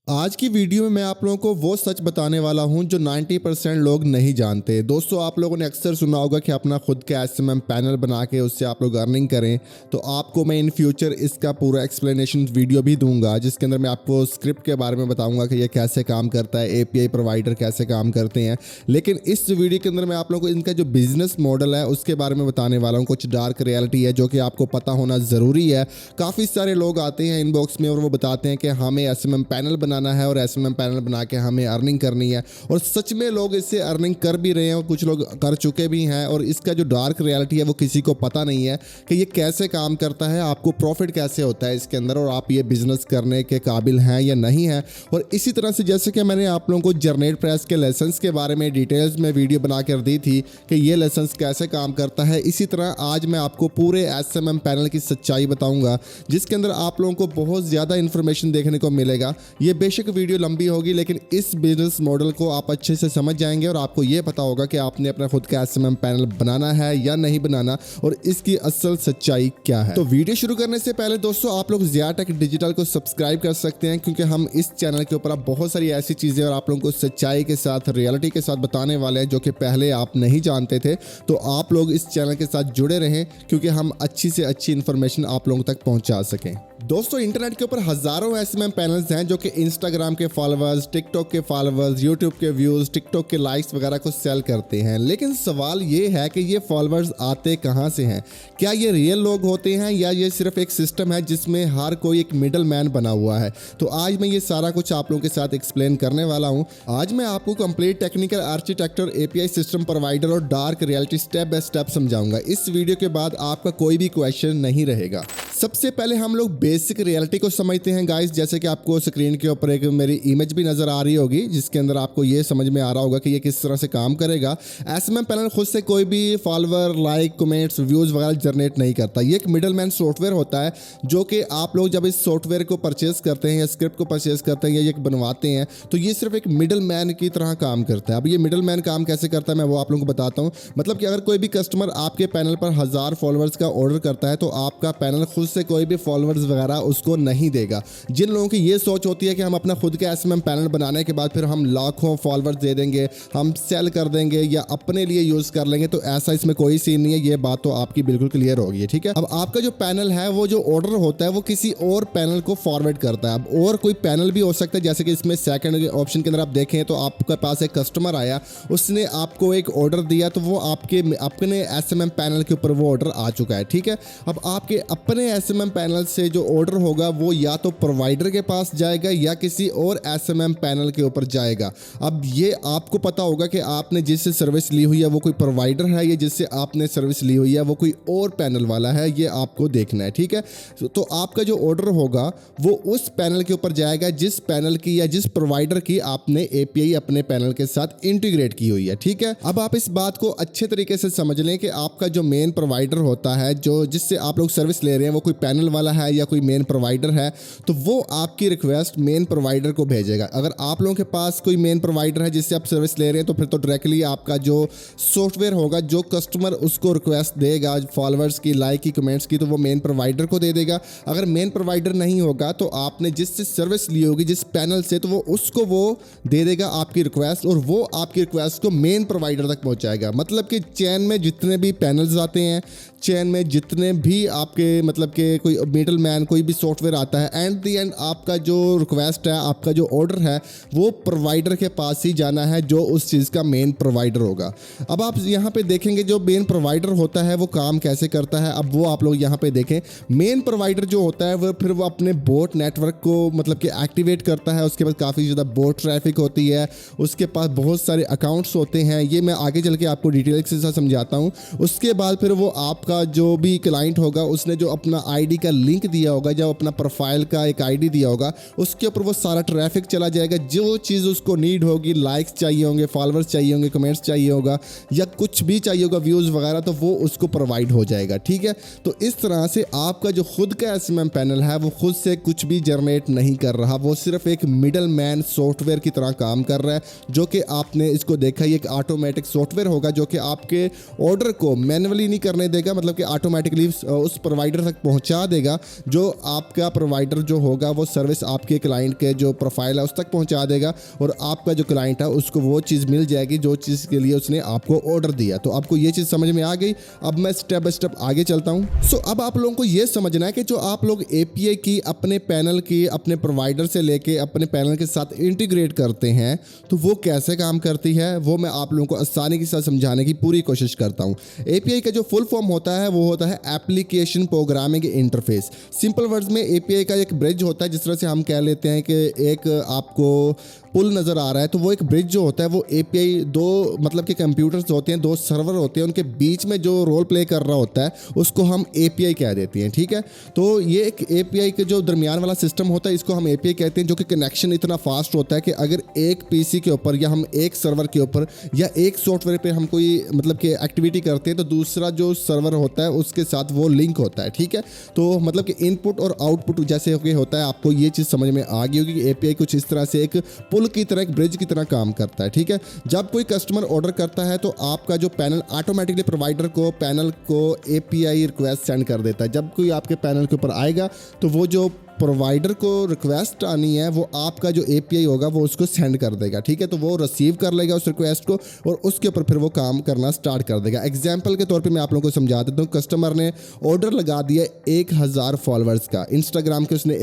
आज की वीडियो में मैं आप लोगों को वो सच बताने वाला हूं जो 90% लोग नहीं जानते। दोस्तों, आप लोगों ने अक्सर सुना होगा कि अपना खुद का एसएमएम पैनल बना के उससे आप लोग अर्निंग करें। तो आपको मैं इन फ्यूचर इसका पूरा एक्सप्लेनेशन वीडियो भी दूंगा, जिसके अंदर मैं आपको स्क्रिप्ट के बारे में बताऊंगा कि ये कैसे काम करता है, एपीआई प्रोवाइडर कैसे काम करते हैं। लेकिन इस वीडियो के अंदर मैं आप लोगों को इनका जो बिजनेस मॉडल है उसके बारे में बताने वाला हूँ। कुछ डार्क रियलिटी है जो कि आपको पता होना ज़रूरी है। काफ़ी सारे लोग आते हैं इनबॉक्स में और वो बताते हैं कि हमें एसएमएम पैनल बनाना है और एसएमएम पैनल बना के हमें अर्निंग करनी है, और सच में लोग इससे अर्निंग कर भी रहे हैं और कुछ लोग कर चुके भी हैं। और इसका जो डार्क रियलिटी है वो किसी को पता नहीं है कि ये कैसे काम करता है, आपको प्रॉफिट कैसे होता है इसके अंदर, और आप ये बिजनेस करने के काबिल हैं या नहीं है। और इसी तरह से जैसे कि मैंने आप लोगों को जनरेट प्रेस के लेसन्स के बारे में डिटेल्स में वीडियो बना कर दी थी कि ये लेसन्स कैसे काम करता है, इसी तरह आज मैं आपको पूरे एसएमएम पैनल की सच्चाई बताऊंगा, जिसके अंदर आप लोगों को बहुत ज़्यादा इंफॉर्मेशन देखने को मिलेगा। ये बेशक वीडियो लंबी होगी, लेकिन इस बिजनेस मॉडल को आप अच्छे से समझ जाएंगे और आपको ये पता होगा कि आपने अपना खुद का एसएमएम पैनल बनाना है या नहीं बनाना, और इसकी असल सच्चाई क्या है। तो वीडियो शुरू करने से पहले दोस्तों, आप लोग ज़िया टेक डिजिटल को सब्सक्राइब कर सकते हैं, क्योंकि हम इस चैनल के ऊपर आप बहुत सारी ऐसी चीज़ें और आप लोगों को सच्चाई के साथ, रियलिटी के साथ बताने वाले हैं जो कि पहले आप नहीं जानते थे। तो आप लोग इस चैनल के साथ जुड़े रहें, क्योंकि हम अच्छी से अच्छी इंफॉर्मेशन आप लोगों तक पहुंचा सकें। दोस्तों, इंटरनेट के ऊपर हजारों एसएमएम पैनल्स हैं जो कि इंस्टाग्राम के फॉलोअर्स, टिकटॉक के फॉलोअर्स, यूट्यूब के व्यूज, टिकटॉक के लाइक्स वगैरह को सेल करते हैं। लेकिन सवाल ये है कि ये फॉलोअर्स आते कहां से हैं? क्या ये रियल लोग होते हैं या ये सिर्फ एक सिस्टम है जिसमें हर कोई एक मिडल मैन बना हुआ है? तो आज मैं ये सारा कुछ आप लोगों के साथ एक्सप्लेन करने वाला हूं। आज मैं आपको complete technical architecture, API system provider और dark reality step by step समझाऊंगा। इस वीडियो के बाद आपका कोई भी क्वेश्चन नहीं रहेगा। सबसे पहले हम लोग बेसिक रियलिटी को समझते हैं गाइस। जैसे कि आपको स्क्रीन के ऊपर एक मेरी इमेज भी नजर आ रही होगी, जिसके अंदर आपको ये समझ में आ रहा होगा कि ये किस तरह से काम करेगा। एसएमएम पैनल खुद से कोई भी फॉलोअर, लाइक, कमेंट्स, व्यूज वगैरह जनरेट नहीं करता। ये एक मिडलमैन सॉफ्टवेयर होता है जो कि आप लोग जब इस सॉफ्टवेयर को परचेज करते हैं या स्क्रिप्ट को परचेज करते हैं या ये बनवाते हैं, तो ये सिर्फ एक मिडलमैन की तरह काम करता है। अब ये मिडलमैन काम कैसे करता है मैं वो आप लोगों को बताता हूँ। मतलब कि अगर कोई भी कस्टमर आपके पैनल पर 1000 फॉलोअर्स का ऑर्डर करता है, तो आपका पैनल खुद से कोई भी फॉलोअर्स वगैरह उसको नहीं देगा। जिन लोगों की ये सोच होती है कि हम अपना खुद का एसएमएम पैनल बनाने के बाद फिर हम लाखों फॉलोअर्स दे देंगे, हम सेल कर देंगे या अपने लिए यूज कर लेंगे, तो ऐसा इसमें कोई सीन नहीं है। ये बात तो आपकी बिल्कुल क्लियर होगी, ठीक है। अब आपका जो पैनल है वो जो ऑर्डर होता है वो किसी और पैनल को फॉरवर्ड करता है। अब और कोई पैनल भी हो सकता है, जैसे कि इसमें सेकंड ऑप्शन के अंदर आप देखें तो आपके पास एक कस्टमर आया, उसने आपको एक ऑर्डर दिया, तो वो आपके अपने एसएमएम पैनल के ऊपर वो ऑर्डर आ चुका है, ठीक है। अब आपके अपने एसएमएम पैनल से जो ऑर्डर होगा वो या तो प्रोवाइडर के पास जाएगा या किसी और एसएमएम पैनल के ऊपर जाएगा। अब ये आपको पता होगा कि आपने जिससे सर्विस ली हुई है वो कोई प्रोवाइडर है या जिससे आपने सर्विस ली हुई है वो कोई और पैनल वाला है, ये आपको देखना है, ठीक है। तो आपका जो ऑर्डर होगा वो उस पैनल के ऊपर जाएगा जिस पैनल की या जिस प्रोवाइडर की आपने एपीआई अपने पैनल के साथ इंटीग्रेट की हुई है, ठीक है। अब आप इस बात को अच्छे तरीके से समझ लें कि आपका जो मेन प्रोवाइडर होता है, जो जिससे आप लोग सर्विस ले रहे हैं, वो कोई पैनल वाला है या कोई मेन प्रोवाइडर है, तो वो आपकी रिक्वेस्ट मेन प्रोवाइडर को भेजेगा। अगर आप लोगों के पास कोई मेन प्रोवाइडर है जिससे आप सर्विस ले रहे हैं, तो फिर तो डायरेक्टली आपका जो सॉफ्टवेयर होगा, जो कस्टमर उसको रिक्वेस्ट देगा फॉलोअर्स की, लाइक की, कमेंट्स की, तो वो मेन प्रोवाइडर को दे देगा। अगर मेन प्रोवाइडर नहीं होगा तो आपने जिससे सर्विस ली होगी जिस पैनल से, तो वो उसको वो दे देगा आपकी रिक्वेस्ट, और वो आपकी रिक्वेस्ट को मेन प्रोवाइडर तक पहुंचाएगा। मतलब कि चेन में जितने भी पैनल्स आते हैं, चेन में जितने भी आपके मतलब कि कोई मिडल मैन, कोई भी सॉफ्टवेयर आता है, एंड द एंड आपका जो रिक्वेस्ट है, आपका जो ऑर्डर है, वो प्रोवाइडर के पास ही जाना है जो उस चीज़ का मेन प्रोवाइडर होगा। अब आप यहाँ पे देखेंगे जो मेन प्रोवाइडर होता है वो काम कैसे करता है। अब वो आप लोग यहाँ पे देखें, मेन प्रोवाइडर जो होता है वो फिर वो अपने बोट नेटवर्क को मतलब कि एक्टिवेट करता है। उसके बाद काफ़ी ज़्यादा बोट ट्रैफिक होती है, उसके पास बहुत सारे अकाउंट्स होते हैं। ये मैं आगे चल के आपको डिटेल के साथ समझाता हूँ। उसके बाद फिर वो आपका जो भी क्लाइंट होगा, उसने जो अपना आईडी का लिंक दिया होगा, जो अपना प्रोफाइल का एक आईडी दिया होगा, उसके ऊपर वो सारा ट्रैफिक चला जाएगा। जो चीज़ उसको नीड होगी, लाइक्स चाहिए होंगे, फॉलोअर्स चाहिए होंगे, कमेंट्स चाहिए होगा या कुछ भी चाहिए होगा, व्यूज़ वगैरह, तो वो उसको प्रोवाइड हो जाएगा, ठीक है। तो इस तरह से आपका जो खुद का एसएमएम पैनल है वो खुद से कुछ भी जनरेट नहीं कर रहा, वो सिर्फ एक मिडल मैन सॉफ्टवेयर की तरह काम कर रहा है। जो कि आपने इसको देखा, ये एक ऑटोमेटिक सॉफ्टवेयर होगा जो कि आपके ऑर्डर को मैन्युअली नहीं करने देगा, मतलब कि ऑटोमेटिकली उस प्रोवाइडर तक पहुंचा देगा, जो आपका प्रोवाइडर जो होगा वो सर्विस आपके क्लाइंट के जो प्रोफाइल है उस तक पहुंचा देगा और आपका जो क्लाइंट है उसको वो चीज़ मिल जाएगी जो चीज़ के लिए उसने आपको ऑर्डर दिया। तो आपको ये चीज़ समझ में आ गई। अब मैं स्टेप बाय स्टेप आगे चलता हूँ। सो अब आप लोगों को ये समझना है कि जो आप लोग API की अपने पैनल की अपने प्रोवाइडर से लेके अपने पैनल के साथ इंटीग्रेट करते हैं तो वो कैसे काम करती है, वो मैं आप लोगों को आसानी के साथ समझाने की पूरी कोशिश करता हूँ। API का जो फुल फॉर्म होता है वो होता है application programming interface. Simple words में API का एक ब्रिज होता है, जिस तरह से हम कह लेते हैं कि एक आपको पुल नज़र आ रहा है तो वो एक ब्रिज जो होता है वो API दो मतलब कि कंप्यूटर्स होते हैं, दो सर्वर होते हैं, उनके बीच में जो रोल प्ले कर रहा होता है उसको हम API कह देते हैं। ठीक है, तो ये एक API के जो दरमियान वाला सिस्टम होता है इसको हम API कहते हैं, जो कि कनेक्शन इतना फास्ट होता है कि अगर एक PC के ऊपर या हम एक सर्वर के ऊपर या एक सॉफ्टवेयर पे हम कोई मतलब कि एक्टिविटी करते हैं तो दूसरा जो सर्वर होता है उसके साथ वो लिंक होता है। ठीक है, तो मतलब कि इनपुट और आउटपुट जैसे होता है, आपको ये चीज़ समझ में आ गई होगी कि API कुछ इस तरह से एक पुल की तरह, एक ब्रिज की तरह काम करता है। ठीक है, जब कोई कस्टमर ऑर्डर करता है तो आपका जो पैनल ऑटोमेटिकली प्रोवाइडर को पैनल को API रिक्वेस्ट सेंड कर देता है। जब कोई आपके पैनल के ऊपर आएगा तो वो जो प्रोवाइडर को रिक्वेस्ट आनी है वो आपका जो API होगा वो उसको सेंड कर देगा। ठीक है, तो वो रिसीव कर लेगा उस रिक्वेस्ट को और उसके ऊपर फिर वो काम करना स्टार्ट कर देगा। एग्जांपल के तौर पे मैं आप लोगों को समझा देता हूँ। कस्टमर ने ऑर्डर लगा दिया 1000 फॉलोअर्स का, इंस्टाग्राम के उसने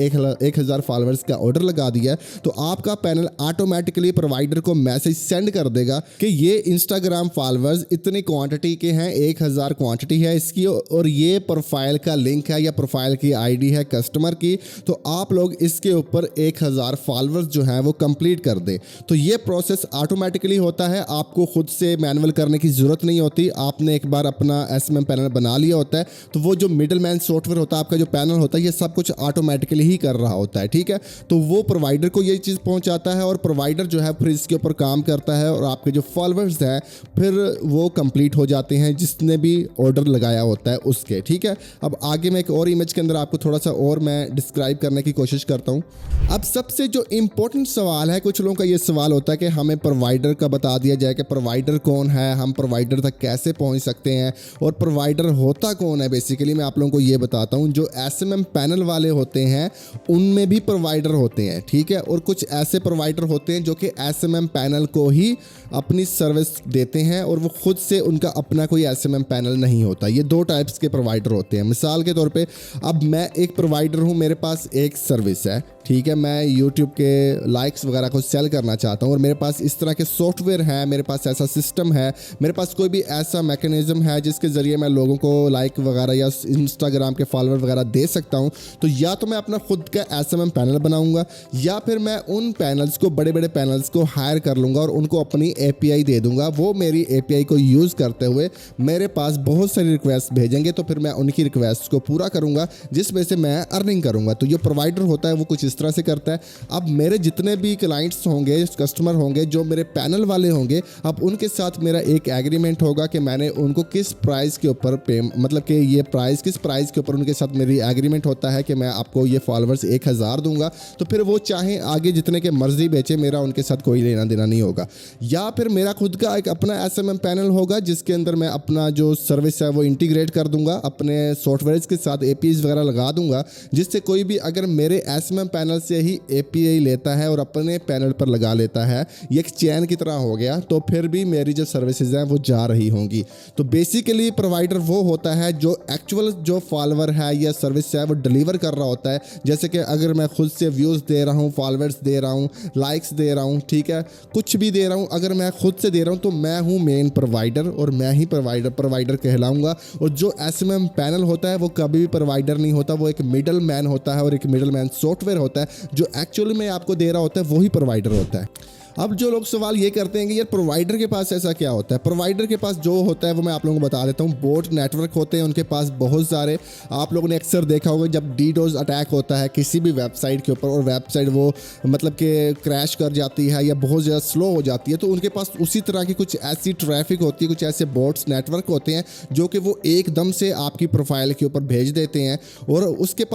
1000 फॉलोअर्स का ऑर्डर लगा दिया, तो आपका पैनल ऑटोमेटिकली प्रोवाइडर को मैसेज सेंड कर देगा कि ये इंस्टाग्राम फॉलोअर्स इतनी क्वांटिटी के हैं, 1000 क्वांटिटी है इसकी और ये प्रोफाइल का लिंक है या प्रोफाइल की ID है कस्टमर की, तो आप लोग इसके ऊपर 1000 फॉलोअर्स जो हैं वो कंप्लीट कर दें। तो ये प्रोसेस ऑटोमेटिकली होता है, आपको खुद से मैनुअल करने की ज़रूरत नहीं होती। आपने एक बार अपना SMM पैनल बना लिया होता है तो वो जो मिडलमैन सॉफ्टवेयर होता है, आपका जो पैनल होता है, ये सब कुछ ऑटोमेटिकली ही कर रहा होता है। ठीक है, तो वो प्रोवाइडर को ये चीज़ पहुंचाता है और प्रोवाइडर जो है फिर इसके ऊपर काम करता है और आपके जो फॉलोअर्स हैं फिर वो कंप्लीट हो जाते हैं जिसने भी ऑर्डर लगाया होता है उसके। ठीक है, अब आगे मैं एक और इमेज के अंदर आपको थोड़ा सा और मैं डिस्क्राइब करने की कोशिश करता हूं। अब सबसे जो इंपॉर्टेंट सवाल है, कुछ लोगों का ये सवाल होता है कि हमें प्रोवाइडर का बता दिया जाए कि प्रोवाइडर कौन है, हम प्रोवाइडर तक कैसे पहुंच सकते हैं और प्रोवाइडर होता कौन है। बेसिकली मैं आप लोगों को ये बताता हूं, जो SMM पैनल वाले होते हैं उनमें भी प्रोवाइडर होते हैं। ठीक है, और कुछ ऐसे प्रोवाइडर होते हैं जो कि SMM पैनल को ही अपनी सर्विस देते हैं और वो खुद से उनका अपना कोई SMM पैनल नहीं होता। ये दो टाइप्स के प्रोवाइडर होते हैं। मिसाल के तौर पे अब मैं एक प्रोवाइडर हूँ, मेरे पास एक सर्विस है। ठीक है, मैं YouTube के लाइक्स वगैरह को सेल करना चाहता हूँ और मेरे पास इस तरह के सॉफ्टवेयर हैं, मेरे पास ऐसा सिस्टम है, मेरे पास कोई भी ऐसा मैकेनिज्म है जिसके ज़रिए मैं लोगों को लाइक वगैरह या इंस्टाग्राम के फॉलोअर वगैरह दे सकता हूँ। तो या तो मैं अपना खुद का SMM पैनल बनाऊंगा या फिर मैं उन पैनल्स को, बड़े बड़े पैनल्स को हायर कर लूँगा और उनको अपनी API दे दूँगा। वो मेरी API को यूज़ करते हुए मेरे पास बहुत सारी रिक्वेस्ट भेजेंगे, तो फिर मैं उनकी रिक्वेस्ट को पूरा करूँगा जिसमें से मैं अर्निंग करूँगा। तो जो प्रोवाइडर होता है वो कुछ इस तरह से करता है। अब मेरे जितने भी क्लाइंट्स होंगे, कस्टमर होंगे जो मेरे पैनल वाले होंगे, अब उनके साथ मेरा एक एग्रीमेंट होगा कि मैंने उनको किस प्राइस के ऊपर मतलब कि ये प्राइस किस प्राइस के ऊपर उनके साथ मेरी एग्रीमेंट होता है कि मैं आपको ये फॉलोअर्स 1000 दूंगा। तो फिर वो चाहे आगे जितने के मर्जी बेचे, मेरा उनके साथ कोई लेना देना नहीं होगा। या फिर मेरा खुद का एक अपना SMM पैनल होगा जिसके अंदर मैं अपना जो सर्विस है वो इंटीग्रेट कर दूंगा, अपने सॉफ्टवेयर के साथ APIs वगैरह लगा दूंगा, जिससे कोई भी अगर मेरे SMM पैनल से ही API लेता है और अपने पैनल पर लगा लेता है, ये एक चैन की तरह हो गया, तो फिर भी मेरी जो सर्विसेज हैं वो जा रही होंगी। तो बेसिकली प्रोवाइडर वो होता है जो एक्चुअल जो फॉलोअर है या सर्विस है वो डिलीवर कर रहा होता है। जैसे कि अगर मैं खुद से व्यूज़ दे रहा हूँ, फॉलोअर्स दे रहा हूँ, लाइक्स दे रहा हूँ, ठीक है, कुछ भी दे रहा हूँ, अगर मैं खुद से दे रहा हूँ तो मैं हूँ मेन प्रोवाइडर और मैं ही प्रोवाइडर कहलाऊंगा। और जो SMM पैनल होता है वो कभी भी प्रोवाइडर नहीं होता, वो एक मिडल मैन होता है और एक मिडल मैन सॉफ्टवेयर होता है जो एक्चुअली में आपको दे रहा होता है, वही प्रोवाइडर होता है। अब जो लोग सवाल ये करते हैं कि यार प्रोवाइडर के पास ऐसा क्या होता है, प्रोवाइडर के पास जो होता है वो मैं आप लोगों को बता देता हूँ। बोट नेटवर्क होते हैं उनके पास बहुत सारे। आप लोगों ने अक्सर देखा होगा जब DDoS अटैक होता है किसी भी वेबसाइट के ऊपर और वेबसाइट वो मतलब कि क्रैश कर जाती है या बहुत ज़्यादा स्लो हो जाती है, तो उनके पास उसी तरह की कुछ ऐसी ट्रैफिक होती है, कुछ ऐसे बोट्स नेटवर्क होते हैं जो कि वो एकदम से आपकी प्रोफाइल के ऊपर भेज देते हैं। और उनके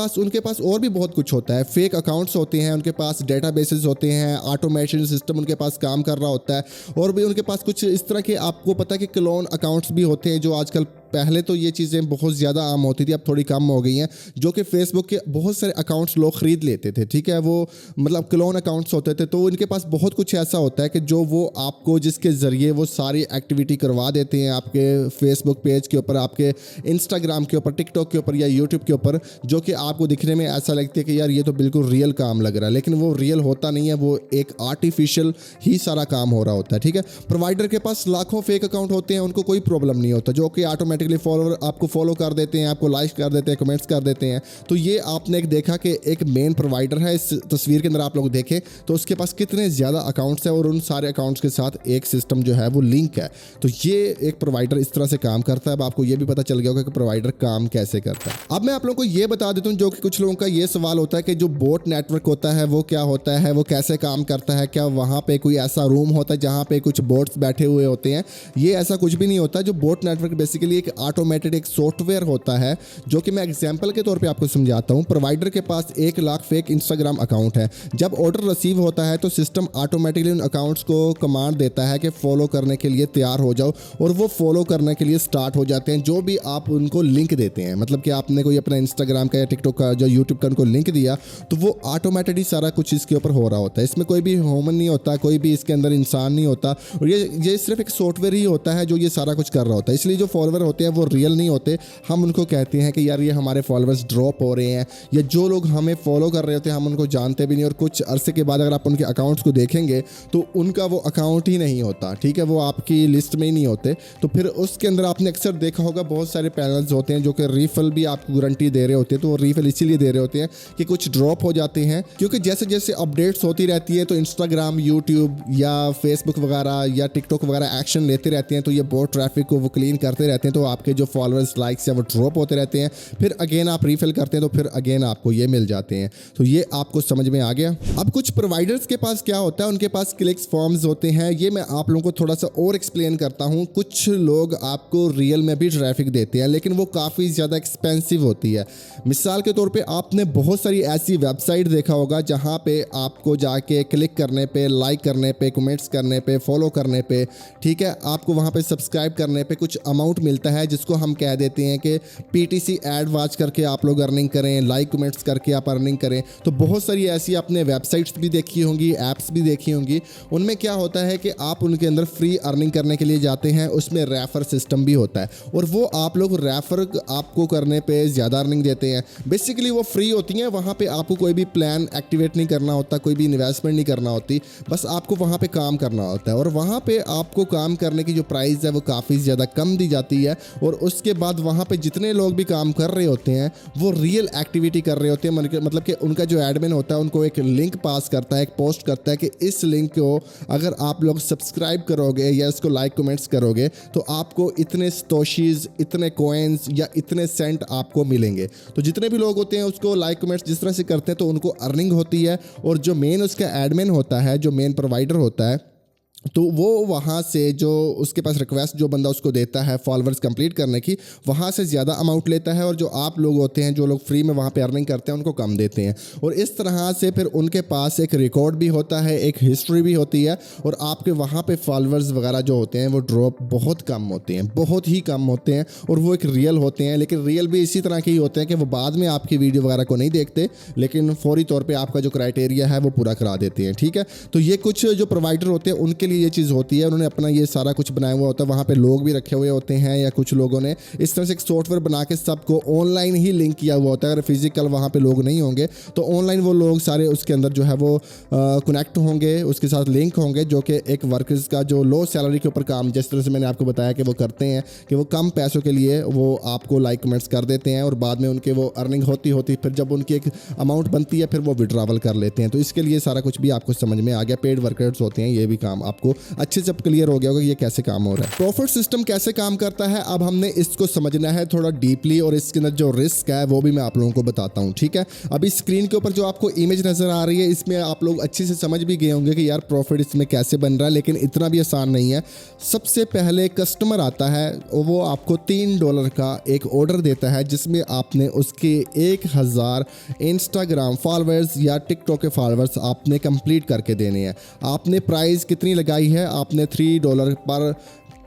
पास और भी बहुत कुछ होता है। फेक अकाउंट्स होते हैं उनके पास, डेटाबेसेस होते हैं, ऑटोमेशन सिस्टम उनके पास काम कर रहा होता है। और भी उनके पास कुछ इस तरह के, आपको पता है कि क्लोन अकाउंट्स भी होते हैं जो आजकल पहले तो ये चीज़ें बहुत ज़्यादा आम होती थी, अब थोड़ी कम हो गई हैं, जो कि फेसबुक के बहुत सारे अकाउंट्स लोग ख़रीद लेते थे, ठीक है। वो मतलब क्लोन अकाउंट्स होते थे, तो उनके पास बहुत कुछ ऐसा होता है कि जो वो आपको जिसके ज़रिए वो सारी एक्टिविटी करवा देते हैं आपके फेसबुक पेज के ऊपर, आपके इंस्टाग्राम के ऊपर, टिकटॉक के ऊपर या यूट्यूब के ऊपर, जो कि आपको दिखने में ऐसा लगता है कि यार ये तो बिल्कुल रियल काम लग रहा है, लेकिन वो रियल होता नहीं है, वो एक आर्टिफिशियल ही सारा काम हो रहा होता है, ठीक है। प्रोवाइडर के पास लाखों फेक अकाउंट होते हैं, उनको कोई प्रॉब्लम नहीं होता, जो कि ऑटोमेटिकली फॉलोअर आपको फॉलो कर देते हैं, आपको लाइक कर देते हैं, कमेंट्स कर देते हैं। तो ये आपने एक देखा कि एक मेन प्रोवाइडर है, इस तस्वीर के अंदर आप लोग देखें तो उसके पास कितने ज़्यादा अकाउंट्स हैं और उन सारे अकाउंट्स के साथ एक सिस्टम जो है वो लिंक है। तो ये एक प्रोवाइडर इस तरह से काम करता है। अब आपको ये भी पता चल गया होगा कि प्रोवाइडर काम कैसे करता है। अब मैं आप लोगों को ये बता देता हूँ, जो कि कुछ लोगों का ये सवाल होता है कि जो बोट नेटवर्क होता है वो क्या होता है, वो कैसे काम करता है, क्या वहाँ पे कोई ऐसा रूम होता है जहाँ पे कुछ बोट्स बैठे हुए होते हैं। ये ऐसा कुछ भी नहीं होता। जो बोट नेटवर्क बेसिकली एक ऑटोमेटेड एक सॉफ्टवेयर होता है, जो कि मैं एग्जाम्पल के तौर पर आपको समझाता हूँ। प्रोवाइडर के पास 1 लाख फेक इंस्टाग्राम अकाउंट है। जब ऑर्डर रिसीव होता है तो सिस्टम ऑटोमेटिकली उन अकाउंट्स को कमांड देता है कि फॉलो करने के लिए तैयार हो जाओ, और वो फॉलो करने के लिए स्टार्ट हो जाते हैं। जो भी आप उनको लिंक देते हैं, मतलब कि आपने कोई अपना इंस्टाग्राम का या टिकटॉक का जो यूट्यूब का उनको लिंक दिया, तो वो ऑटोमेटिकली सारा कुछ इसके ऊपर हो रहा होता है। इसमें कोई भी ह्यूमन नहीं होता, कोई भी इसके अंदर इंसान नहीं होता, और ये सिर्फ एक सॉफ्टवेयर ही होता है जो ये सारा कुछ कर रहा होता है। इसलिए जो फॉलोअर होते हैं वो रियल नहीं होते। हम उनको कहते हैं कि यार ये हमारे फॉलोअर्स ड्रॉप हो रहे हैं, या जो लोग हमें फॉलो कर रहे होते हैं हम उनको जानते भी नहीं, और कुछ अरसे के बाद अगर आप उनके अकाउंट्स को देखेंगे तो उनका वो अकाउंट ही नहीं होता, ठीक है, वो आपकी लिस्ट में ही नहीं होते। तो फिर उसके अंदर आपने अक्सर देखा होगा बहुत सारे पैनल्स होते हैं जो कि रीफिल भी आपको गारंटी दे रहे होते हैं। तो वो रीफिल इसीलिए दे रहे होते हैं कि कुछ ड्रॉप हो जाते हैं, क्योंकि जैसे जैसे अपडेट्स होती रहती है तो इंस्टाग्राम, यूट्यूब या फेसबुक वगैरह या टिकटॉक वगैरह एक्शन लेते रहते हैं। तो ये बोट ट्रैफिक को वो क्लीन करते रहते हैं, तो आपके जो फॉलोअर्स, लाइक्स या वो ड्रॉप होते रहते हैं। फिर अगेन आप रीफिल करते हैं तो फिर अगेन आपको ये मिल जाते हैं। तो ये आपको समझ में आ गया। अब कुछ प्रोवाइडर्स के पास क्या होता है, उनके पास क्लिक्स फॉर्म्स होते हैं। ये मैं आप लोगों को थोड़ा सा और एक्सप्लेन करता हूँ। कुछ लोग आपको रियल में भी ट्रैफिक देते हैं, लेकिन वो काफ़ी ज़्यादा एक्सपेंसिव होती है। मिसाल के तौर पे आपने बहुत सारी ऐसी वेबसाइट देखा होगा जहाँ पे आपको जाके क्लिक करने पे, लाइक करने पे, कमेंट्स करने पे, फॉलो करने पे, ठीक है, आपको वहाँ पे सब्सक्राइब करने पे कुछ अमाउंट मिलता है, जिसको हम कह देते हैं कि PTC एड वॉच करके आप लोग अर्निंग करें, लाइक कमेंट्स करके आप अर्निंग करें। तो बहुत सारी ऐसी आपने वेबसाइट्स भी देखी होंगी, ऐप्स भी देखी होंगी। उनमें क्या होता है कि आप उनके अंदर फ्री अर्निंग करने के लिए जाते हैं, उसमें रेफर सिस्टम भी होता है, और वो आप लोग रेफर आपको करने पे ज़्यादा अर्निंग देते हैं। बेसिकली वो फ्री होती हैं, वहाँ पे आपको कोई भी प्लान एक्टिवेट नहीं करना होता, कोई भी इन्वेस्टमेंट नहीं करना होती, बस आपको वहाँ पे काम करना होता है। और वहाँ पे आपको काम करने की जो प्राइस है वो काफ़ी ज़्यादा कम दी जाती है, और उसके बाद वहाँ पे जितने लोग भी काम कर रहे होते हैं वो रियल एक्टिविटी कर रहे होते हैं। मतलब कि उनका जो एडमिन होता है उनको एक लिंक पास करता है, एक पोस्ट करता है कि इस लिंक को अगर आप लोग सब्सक्राइब करोगे या इसको लाइक कमेंट्स करोगे तो आपको इतने सतोशीज, इतने कॉइन्स या इतने सेंट आपको मिलेंगे। तो जितने भी लोग होते हैं उसको लाइक कमेंट्स जिस तरह से करते हैं तो उनको अर्निंग होती है। और जो मेन उसका एडमिन होता है, जो मेन प्रोवाइडर होता है, तो वो वहाँ से जो उसके पास रिक्वेस्ट जो बंदा उसको देता है फॉलोअर्स कंप्लीट करने की, वहाँ से ज़्यादा अमाउंट लेता है, और जो आप लोग होते हैं, जो लोग फ्री में वहाँ पे अर्निंग करते हैं, उनको कम देते हैं। और इस तरह से फिर उनके पास एक रिकॉर्ड भी होता है, एक हिस्ट्री भी होती है, और आपके वहाँ पे फॉलोअर्स वगैरह जो होते हैं वो ड्रॉप बहुत कम होते हैं, बहुत ही कम होते हैं, और वो एक रियल होते हैं। लेकिन रियल भी इसी तरह के ही होते हैं कि वो बाद में आपकी वीडियो वगैरह को नहीं देखते, लेकिन फौरी तौर पर आपका जो क्राइटेरिया है वो पूरा करा देते हैं, ठीक है। तो ये कुछ जो प्रोवाइडर होते हैं उनके लिए ये चीज़ होती है, उन्होंने अपना ये सारा कुछ बनाया हुआ होता है, वहाँ पे लोग भी रखे हुए होते हैं, या कुछ लोगों ने इस तरह से एक सॉफ्टवेयर बना के सबको ऑनलाइन ही लिंक किया हुआ होता है। अगर फिजिकल वहाँ पे लोग नहीं होंगे तो ऑनलाइन वो लोग सारे उसके अंदर जो है वो कनेक्ट होंगे, उसके साथ लिंक होंगे, जो कि एक वर्कर्स का जो लो सैलरी के ऊपर काम, जिस तरह से मैंने आपको बताया कि वो करते हैं कि वो कम पैसों के लिए वो आपको लाइक कमेंट्स कर देते हैं, और बाद में उनके वो अर्निंग होती फिर जब उनकी एक अमाउंट बनती है फिर वो विड्रॉवल कर लेते हैं। तो इसके लिए सारा कुछ भी आपको समझ में आ गया। पेड वर्कर्स होते हैं, ये भी काम आपको अच्छे से क्लियर हो गया होगा ये कैसे काम हो रहा है। प्रॉफिट सिस्टम कैसे काम करता है, अब हमने इसको समझना है थोड़ा डीपली, और इसके अंदर जो रिस्क है वो भी मैं आप लोगों को बताता हूं, ठीक है। अभी स्क्रीन के ऊपर जो आपको इमेज नजर आ रही है, इसमें आप लोग अच्छे से समझ भी गए होंगे कि यार प्रॉफिट इसमें कैसे बन रहा है, लेकिन इतना भी आसान नहीं है। सबसे पहले कस्टमर आता है, वो आपको $3 का एक ऑर्डर देता है, जिसमें आपने उसके 1000 इंस्टाग्राम फॉलोअर्स या टिकटॉक के फॉलोअर्स आपने कंप्लीट करके देने हैं। आपने प्राइस कितनी लगाई है, आपने $3 पर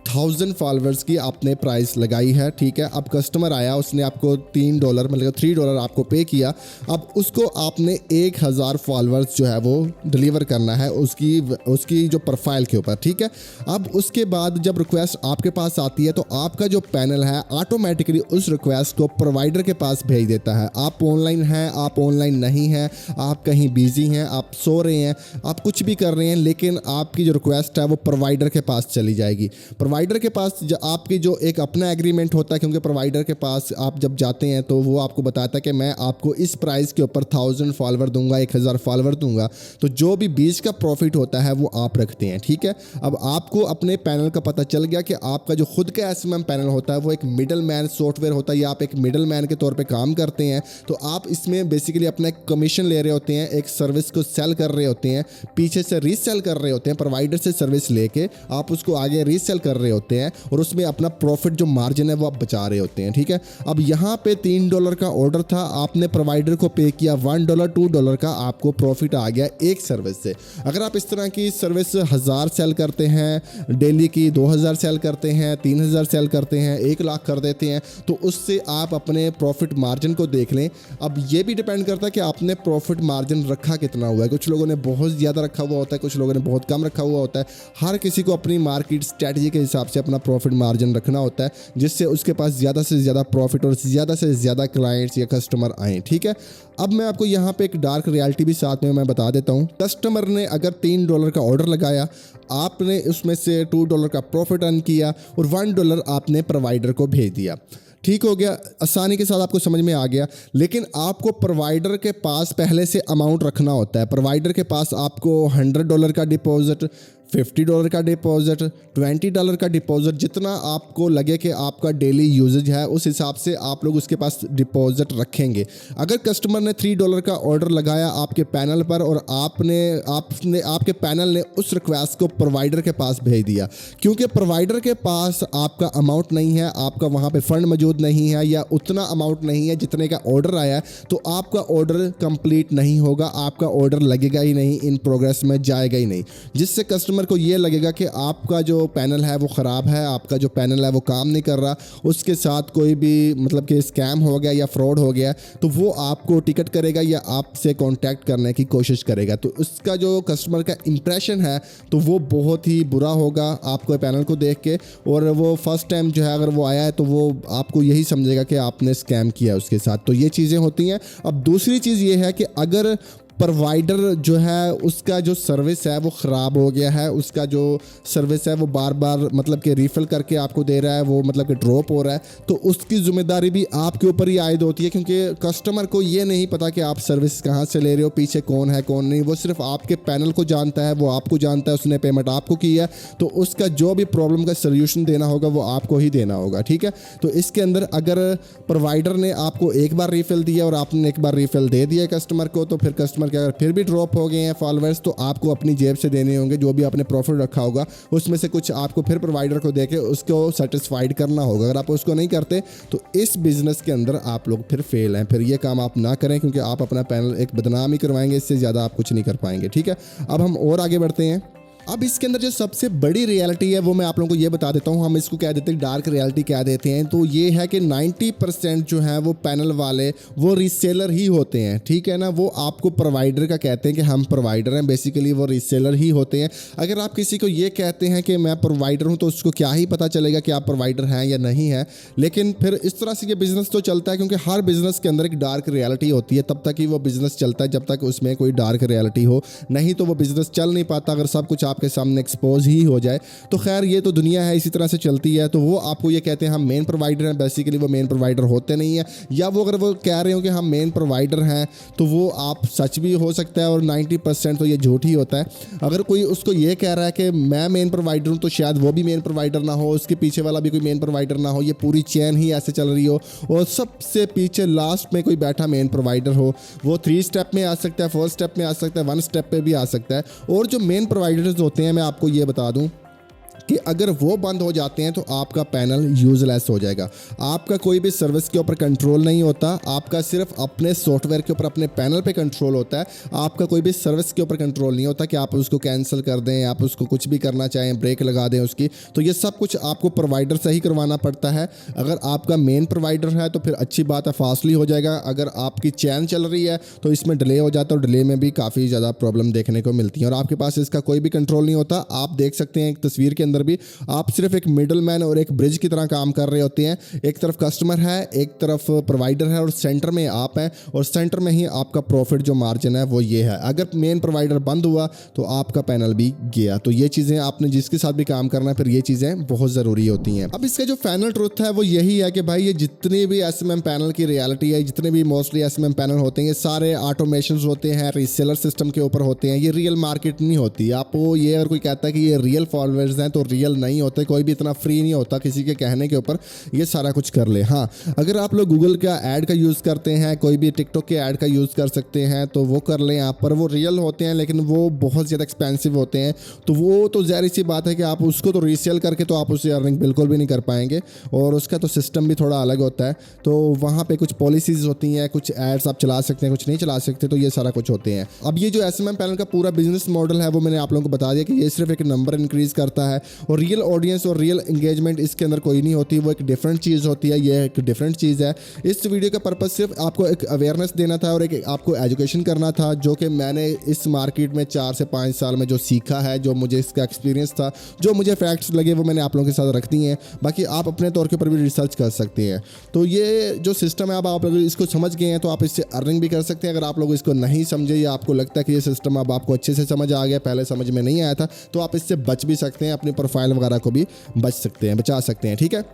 1000 फॉलोअर्स की आपने प्राइस लगाई है, ठीक है। अब कस्टमर आया, उसने आपको $3 मतलब $3 आपको पे किया। अब उसको आपने 1000 फॉलोअर्स जो है वो डिलीवर करना है उसकी जो प्रोफाइल के ऊपर, ठीक है। अब उसके बाद जब रिक्वेस्ट आपके पास आती है तो आपका जो पैनल है ऑटोमेटिकली उस रिक्वेस्ट को प्रोवाइडर के पास भेज देता है। आप ऑनलाइन हैं, आप ऑनलाइन नहीं हैं, आप कहीं बिजी हैं, आप सो रहे हैं, आप कुछ भी कर रहे हैं, लेकिन आपकी जो रिक्वेस्ट है वो प्रोवाइडर के पास चली जाएगी। प्रोवाइडर के पास आपकी जो एक अपना एग्रीमेंट होता है, क्योंकि प्रोवाइडर के पास आप जब जाते हैं तो वो आपको बताता है कि मैं आपको इस प्राइस के ऊपर 1000 फॉलोवर दूंगा, 1000 फॉलोवर दूंगा। तो जो भी बीच का प्रॉफिट होता है वो आप रखते हैं, ठीक है। अब आपको अपने पैनल का पता चल गया कि आपका जो खुद का एसएमएम पैनल होता है वो एक मिडल मैन सॉफ्टवेयर होता है, या आप एक मिडल मैन के तौर पे काम करते हैं। तो आप इसमें बेसिकली अपना एक कमीशन ले रहे होते हैं, एक सर्विस को सेल कर रहे होते हैं, पीछे से रीसेल कर रहे होते हैं, प्रोवाइडर से सर्विस लेके आप उसको आगे रीसेल कर रहे होते हैं और उसमें अपना प्रॉफिट जो मार्जिन है वो आप बचा रहे होते हैं, ठीक है। अब यहाँ पे $3 का ऑर्डर था, आपने प्रोवाइडर को पे किया $1, $2 का आपको प्रॉफिट आ गया एक सर्विस से। अगर आप इस तरह की सर्विस 1000 सेल करते हैं डेली की, 2000 सेल करते हैं, 3000 सेल करते हैं, 1 लाख कर देते हैं, तो उससे आप अपने प्रॉफिट मार्जिन को देख लें। अब ये भी डिपेंड करता है कि आपने प्रॉफिट मार्जिन रखा कितना हुआ है। कुछ लोगों ने बहुत ज़्यादा रखा हुआ होता है, कुछ लोगों ने बहुत कम रखा हुआ होता है। हर किसी को अपनी मार्केट स्ट्रेटजी के हिसाब से अपना प्रॉफिट मार्जिन रखना होता है, जिससे उसके पास ज़्यादा से ज़्यादा प्रॉफिट और ज़्यादा से ज़्यादा क्लाइंट्स या कस्टमर आएँ, ठीक है। अब मैं आपको यहाँ पे एक डार्क रियलिटी भी साथ में मैं बता देता हूँ। कस्टमर ने अगर $3 का ऑर्डर लगाया, आपने उसमें से $2 का प्रॉफिट अर्न किया और $1 आपने प्रोवाइडर को भेज दिया, ठीक हो गया, आसानी के साथ आपको समझ में आ गया। लेकिन आपको प्रोवाइडर के पास पहले से अमाउंट रखना होता है। प्रोवाइडर के पास आपको $100 का डिपॉजिट, $50 का डिपॉजिट, $20 का डिपॉजिट, जितना आपको लगे कि आपका डेली यूजेज है उस हिसाब से आप लोग उसके पास डिपॉजिट रखेंगे। अगर कस्टमर ने $3 का ऑर्डर लगाया आपके पैनल पर और आपके पैनल ने उस रिक्वेस्ट को प्रोवाइडर के पास भेज दिया, क्योंकि प्रोवाइडर के पास आपका अमाउंट नहीं है, आपका वहाँ पे फंड मौजूद नहीं है या उतना अमाउंट नहीं है जितने का ऑर्डर आया है, तो आपका ऑर्डर कंप्लीट नहीं होगा, आपका ऑर्डर लगेगा ही नहीं, इन प्रोग्रेस में जाएगा ही नहीं, जिससे कस्टमर को ये लगेगा कि आपका जो पैनल है वो ख़राब है, आपका जो पैनल है वो काम नहीं कर रहा, उसके साथ कोई भी मतलब कि स्कैम हो गया या फ्रॉड हो गया, तो वो आपको टिकट करेगा या आपसे कांटेक्ट करने की कोशिश करेगा। तो उसका जो कस्टमर का इंप्रेशन है तो वो बहुत ही बुरा होगा आपको पैनल को देख के, और वो फर्स्ट टाइम जो है अगर वो आया है तो वो आपको यही समझेगा कि आपने स्कैम किया उसके साथ। तो ये चीज़ें होती हैं। अब दूसरी चीज़ ये है कि अगर प्रोवाइडर जो है उसका जो सर्विस है वो ख़राब हो गया है, उसका जो सर्विस है वो बार बार मतलब कि रिफ़िल करके आपको दे रहा है, वो मतलब कि ड्रॉप हो रहा है, तो उसकी ज़िम्मेदारी भी आपके ऊपर ही आयद होती है, क्योंकि कस्टमर को ये नहीं पता कि आप सर्विस कहाँ से ले रहे हो, पीछे कौन है कौन नहीं। वो सिर्फ आपके पैनल को जानता है, वो आपको जानता है, उसने पेमेंट आपको की है, तो उसका जो भी प्रॉब्लम का सोल्यूशन देना होगा वो आपको ही देना होगा, ठीक है। तो इसके अंदर अगर प्रोवाइडर ने आपको एक बार रिफ़िल दिया और आपने एक बार रिफ़िल दे दिया कस्टमर को, तो फिर कस्टमर के अगर फिर भी ड्रॉप हो गए हैं फॉलोअर्स, तो आपको अपनी जेब से देने होंगे, जो भी आपने प्रॉफिट रखा होगा उसमें से कुछ आपको फिर प्रोवाइडर को देके उसको सेटिस्फाइड करना होगा। अगर आप उसको नहीं करते तो इस बिजनेस के अंदर आप लोग फिर फेल हैं। फिर ये काम आप ना करें, क्योंकि आप अपना पैनल एक बदनाम ही करवाएंगे, इससे ज़्यादा आप कुछ नहीं कर पाएंगे, ठीक है। अब हम और आगे बढ़ते हैं। अब इसके अंदर जो सबसे बड़ी रियलिटी है वो मैं आप लोगों को ये बता देता हूँ, हम इसको क्या देते हैं, डार्क रियलिटी क्या देते हैं। तो ये है कि 90% जो है वो पैनल वाले वो रीसेलर ही होते हैं, ठीक है ना। वो आपको प्रोवाइडर का कहते हैं कि हम प्रोवाइडर हैं, बेसिकली वो रीसेलर ही होते हैं। अगर आप किसी को ये कहते हैं कि मैं प्रोवाइडर हूँ, तो उसको क्या ही पता चलेगा कि आप प्रोवाइडर हैं या नहीं है। लेकिन फिर इस तरह से ये बिजनेस तो चलता है, क्योंकि हर बिजनेस के अंदर एक डार्क रियलिटी होती है। तब तक ही वो बिजनेस चलता है जब तक उसमें कोई डार्क रियलिटी हो, नहीं तो वो बिजनेस चल नहीं पाता। अगर सब कुछ आपके सामने एक्सपोज ही हो जाए तो खैर ये तो दुनिया है, इसी तरह से चलती है। तो वो आपको ये कहते हैं हम मेन प्रोवाइडर हैं, बेसिकली वो मेन प्रोवाइडर होते नहीं है। या वो अगर वो कह रहे हो कि हम मेन प्रोवाइडर हैं तो वो आप सच भी हो सकता है और 90% तो ये झूठ ही होता है। अगर कोई उसको ये कह रहा है कि मैं मेन प्रोवाइडर हूँ, तो शायद वो भी मेन प्रोवाइडर ना हो, उसके पीछे वाला भी कोई मेन प्रोवाइडर ना हो, ये पूरी चेन ही ऐसे चल रही हो और सबसे पीछे लास्ट में कोई बैठा मेन प्रोवाइडर हो। वो 3 स्टेप में आ सकता है, 4 स्टेप में आ सकता है, 1 स्टेप पे भी आ सकता है। और जो मेन प्रोवाइडर्स होते हैं, मैं आपको ये बता दूं कि अगर वो बंद हो जाते हैं तो आपका पैनल यूजलेस हो जाएगा। आपका कोई भी सर्विस के ऊपर कंट्रोल नहीं होता, आपका सिर्फ अपने सॉफ्टवेयर के ऊपर, अपने पैनल पे कंट्रोल होता है। आपका कोई भी सर्विस के ऊपर कंट्रोल नहीं होता कि आप उसको कैंसिल कर दें, आप उसको कुछ भी करना चाहें, ब्रेक लगा दें उसकी। तो ये सब कुछ आपको प्रोवाइडर से ही करवाना पड़ता है। अगर आपका मेन प्रोवाइडर है तो फिर अच्छी बात है, फास्टली हो जाएगा। अगर आपकी चैन चल रही है तो इसमें डिले हो जाता है, और डिले में भी काफ़ी ज़्यादा प्रॉब्लम देखने को मिलती है और आपके पास इसका कोई भी कंट्रोल नहीं होता। आप देख सकते हैं एक तस्वीर के अंदर भी, आप सिर्फ एक मिडल मैन और एक ब्रिज की तरह काम कर रहे होते हैं। एक तरफ कस्टमर है, एक तरफ प्रोवाइडर है और सेंटर में आप हैं, और सेंटर में ही आपका प्रॉफिट जो मार्जिन है वो ये है। अगर मेन प्रोवाइडर बंद हुआ तो आपका पैनल भी गया। तो ये चीज़ें आपने जिसके साथ भी काम करना है, फिर ये चीज़ें बहुत ज़रूरी होती हैं। अब इसका जो फाइनल ट्रुथ है वो यही है कि भाई ये जितने भी एसएमएम पैनल की रियलिटी है, जितने भी मोस्टली एसएमएम पैनल होते हैं, ये सारे ऑटोमेशंस होते हैं, रीसेलर सिस्टम के ऊपर होते हैं। ये रियल मार्केट नहीं होती। आपको ये अगर कोई कहता है कि ये रियल फॉलोअर्स हैं तो रियल नहीं होते। कोई भी इतना फ्री नहीं होता किसी के कहने के ऊपर ये सारा कुछ कर ले। हाँ, अगर आप लोग गूगल का ऐड का यूज़ करते हैं, कोई भी टिकटॉक के ऐड का यूज़ कर सकते हैं तो वो कर लें आप, पर वो रियल होते हैं लेकिन वो बहुत ज़्यादा एक्सपेंसिव होते हैं। तो वो तो ज़ाहिर सी बात है कि आप उसको तो रीसेल करके तो आप उससे अर्निंग बिल्कुल भी नहीं कर पाएंगे, और उसका तो सिस्टम भी थोड़ा अलग होता है। तो वहाँ पे कुछ पॉलिसीज़ होती हैं, कुछ एड्स आप चला सकते हैं, कुछ नहीं चला सकते, तो ये सारा कुछ होते हैं। अब ये जो एसएमएम पैनल का पूरा बिजनेस मॉडल है वो मैंने आप लोगों को बता दिया कि ये सिर्फ एक नंबर इंक्रीज करता है, और रियल ऑडियंस और रियल एंगेजमेंट इसके अंदर कोई नहीं होती। वो एक डिफरेंट चीज़ होती है, ये एक डिफरेंट चीज़ है। इस वीडियो का पर्पज़ सिर्फ आपको एक अवेयरनेस देना था और एक आपको एजुकेशन करना था, जो कि मैंने इस मार्केट में 4 से 5 साल में जो सीखा है, जो मुझे इसका एक्सपीरियंस था, जो मुझे फैक्ट्स लगे वो मैंने आप लोगों के साथ रख दिए हैं। बाकी आप अपने तौर के ऊपर भी रिसर्च कर सकते हैं। तो ये जो सिस्टम है, अब आप लोग इसको समझ गए हैं तो आप इससे अर्निंग भी कर सकते हैं। अगर आप लोग इसको नहीं समझे या आपको लगता है कि ये सिस्टम अब आपको अच्छे से समझ आ गया, पहले समझ में नहीं आया था, तो आप इससे बच भी सकते हैं, अपनी प्रोफाइल वगैरह को भी बचा सकते हैं। ठीक है,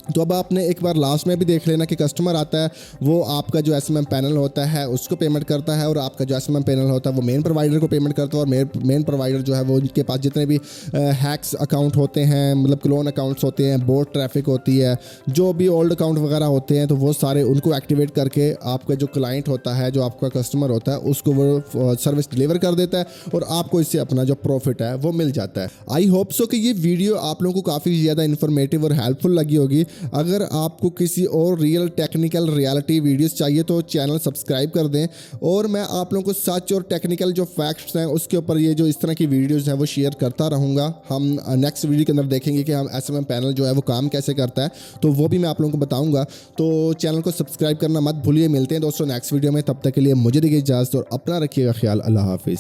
तो अब आपने एक बार लास्ट में भी देख लेना कि कस्टमर आता है, वो आपका जो एसएमएम पैनल होता है उसको पेमेंट करता है, और आपका जो एसएमएम पैनल होता है वो मेन प्रोवाइडर को पेमेंट करता है। और मेन प्रोवाइडर जो है वो उनके पास जितने भी हैक्स अकाउंट होते हैं, मतलब क्लोन अकाउंट्स होते हैं, बोट ट्रैफिक होती है, जो भी ओल्ड अकाउंट वगैरह होते हैं, तो वो सारे उनको एक्टिवेट करके आपका जो क्लाइंट होता है, जो आपका कस्टमर होता है, उसको वो सर्विस डिलीवर कर देता है और आपको इससे अपना जो प्रॉफिट है वो मिल जाता है। आई होप सो कि ये वीडियो आप लोगों को काफ़ी ज़्यादा इन्फॉर्मेटिव और हेल्पफुल लगी होगी। अगर आपको किसी और रियल टेक्निकल रियलिटी वीडियोस चाहिए तो चैनल सब्सक्राइब कर दें, और मैं आप लोगों को सच और टेक्निकल जो फैक्ट्स हैं उसके ऊपर ये जो इस तरह की वीडियोस हैं वो शेयर करता रहूँगा। हम नेक्स्ट वीडियो के अंदर देखेंगे कि हम एसएमएम पैनल जो है वो काम कैसे करता है, तो वो भी मैं आप लोगों को बताऊँगा। तो चैनल को सब्सक्राइब करना मत भूलिए। मिलते हैं दोस्तों नेक्स्ट वीडियो में, तब तक के लिए मुझे दीजिए इजाज़त और अपना रखिएगा ख्याल। अल्लाह हाफिज़।